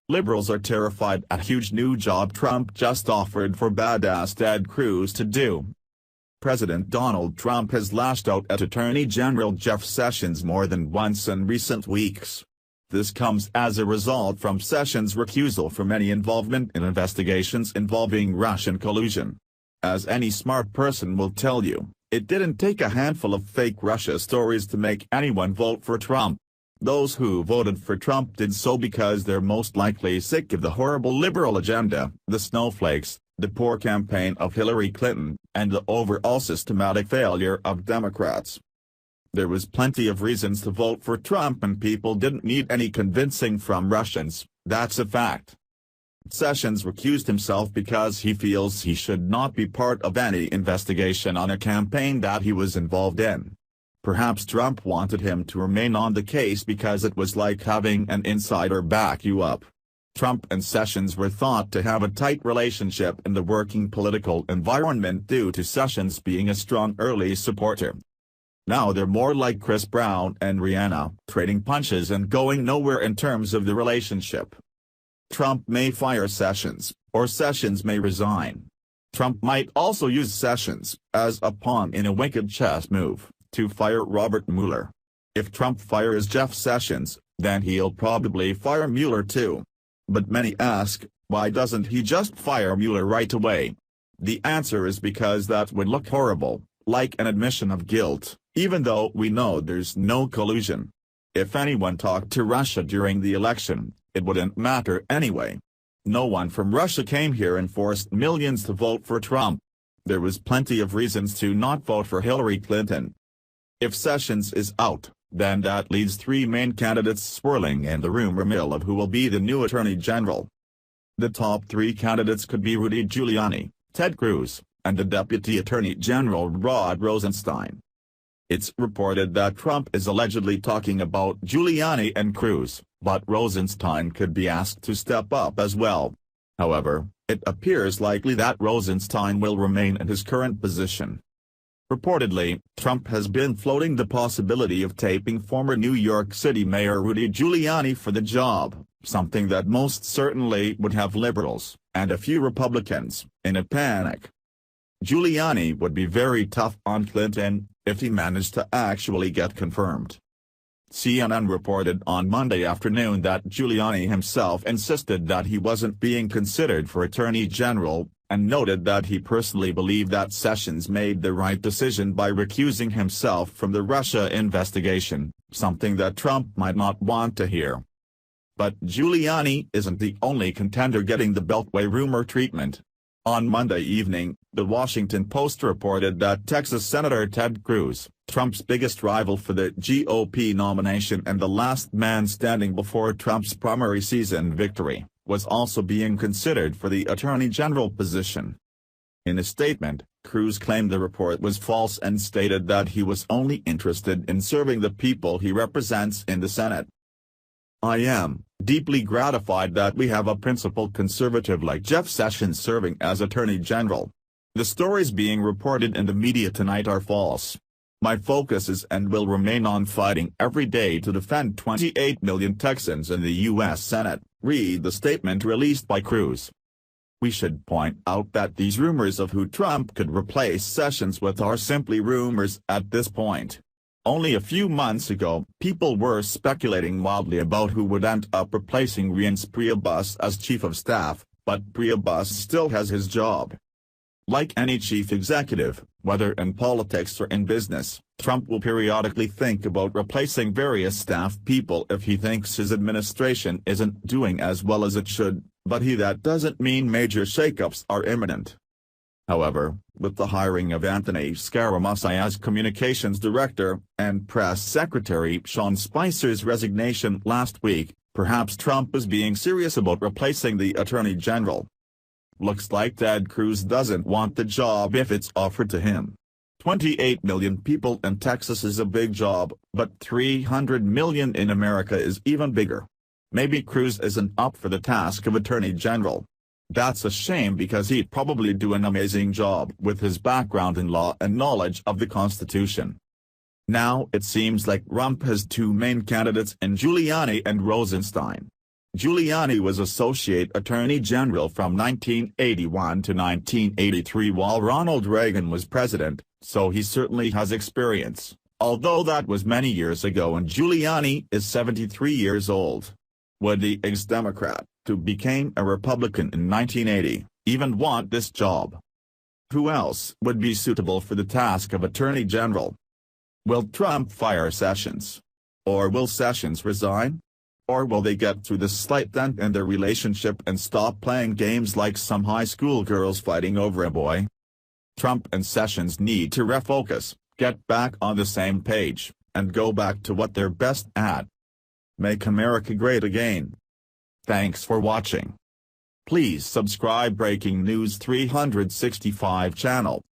Liberals are terrified at huge new job Trump just offered for badass Ted Cruz to do. President Donald Trump has lashed out at Attorney General Jeff Sessions more than once in recent weeks. This comes as a result from Sessions' recusal from any involvement in investigations involving Russian collusion. As any smart person will tell you, it didn't take a handful of fake Russia stories to make anyone vote for Trump. Those who voted for Trump did so because they're most likely sick of the horrible liberal agenda, the snowflakes, the poor campaign of Hillary Clinton, and the overall systematic failure of Democrats. There was plenty of reasons to vote for Trump and people didn't need any convincing from Russians, that's a fact. Sessions recused himself because he feels he should not be part of any investigation on a campaign that he was involved in. Perhaps Trump wanted him to remain on the case because it was like having an insider back you up. Trump and Sessions were thought to have a tight relationship in the working political environment due to Sessions being a strong early supporter. Now they're more like Chris Brown and Rihanna, trading punches and going nowhere in terms of the relationship. Trump may fire Sessions, or Sessions may resign. Trump might also use Sessions, as a pawn in a wicked chess move, to fire Robert Mueller. If Trump fires Jeff Sessions, then he'll probably fire Mueller too. But many ask, why doesn't he just fire Mueller right away? The answer is because that would look horrible, like an admission of guilt, even though we know there's no collusion. If anyone talked to Russia during the election, it wouldn't matter anyway. No one from Russia came here and forced millions to vote for Trump. There was plenty of reasons to not vote for Hillary Clinton. If Sessions is out, then that leaves three main candidates swirling in the rumor mill of who will be the new Attorney General. The top three candidates could be Rudy Giuliani, Ted Cruz, and the Deputy Attorney General Rod Rosenstein. It's reported that Trump is allegedly talking about Giuliani and Cruz, but Rosenstein could be asked to step up as well. However, it appears likely that Rosenstein will remain in his current position. Reportedly, Trump has been floating the possibility of taping former New York City Mayor Rudy Giuliani for the job, something that most certainly would have liberals, and a few Republicans, in a panic. Giuliani would be very tough on Clinton, if he managed to actually get confirmed. CNN reported on Monday afternoon that Giuliani himself insisted that he wasn't being considered for Attorney General, and noted that he personally believed that Sessions made the right decision by recusing himself from the Russia investigation, something that Trump might not want to hear. But Giuliani isn't the only contender getting the Beltway rumor treatment. On Monday evening, The Washington Post reported that Texas Senator Ted Cruz, Trump's biggest rival for the GOP nomination and the last man standing before Trump's primary season victory, was also being considered for the Attorney General position. In a statement, Cruz claimed the report was false and stated that he was only interested in serving the people he represents in the Senate. "I am deeply gratified that we have a principled conservative like Jeff Sessions serving as Attorney General. The stories being reported in the media tonight are false. My focus is and will remain on fighting every day to defend 28 million Texans in the U.S. Senate," read the statement released by Cruz. We should point out that these rumors of who Trump could replace Sessions with are simply rumors at this point. Only a few months ago, people were speculating wildly about who would end up replacing Reince Priebus as Chief of Staff, but Priebus still has his job. Like any chief executive, whether in politics or in business, Trump will periodically think about replacing various staff people if he thinks his administration isn't doing as well as it should, but that doesn't mean major shakeups are imminent. However, with the hiring of Anthony Scaramucci as communications director, and press secretary Sean Spicer's resignation last week, perhaps Trump is being serious about replacing the Attorney General. Looks like Ted Cruz doesn't want the job if it's offered to him. 28 million people in Texas is a big job, but 300 million in America is even bigger. Maybe Cruz isn't up for the task of Attorney General. That's a shame because he'd probably do an amazing job with his background in law and knowledge of the Constitution. Now it seems like Trump has two main candidates in Giuliani and Rosenstein. Giuliani was Associate Attorney General from 1981 to 1983 while Ronald Reagan was president, so he certainly has experience, although that was many years ago and Giuliani is 73 years old. Would the ex-Democrat, who became a Republican in 1980, even want this job? Who else would be suitable for the task of Attorney General? Will Trump fire Sessions? Or will Sessions resign? Or will they get through this slight dent in their relationship and stop playing games like some high school girls fighting over a boy? Trump and Sessions need to refocus, get back on the same page, and go back to what they're best at. Make America great again. Thanks for watching. Please subscribe Breaking News 365 channel.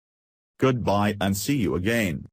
Goodbye and see you again.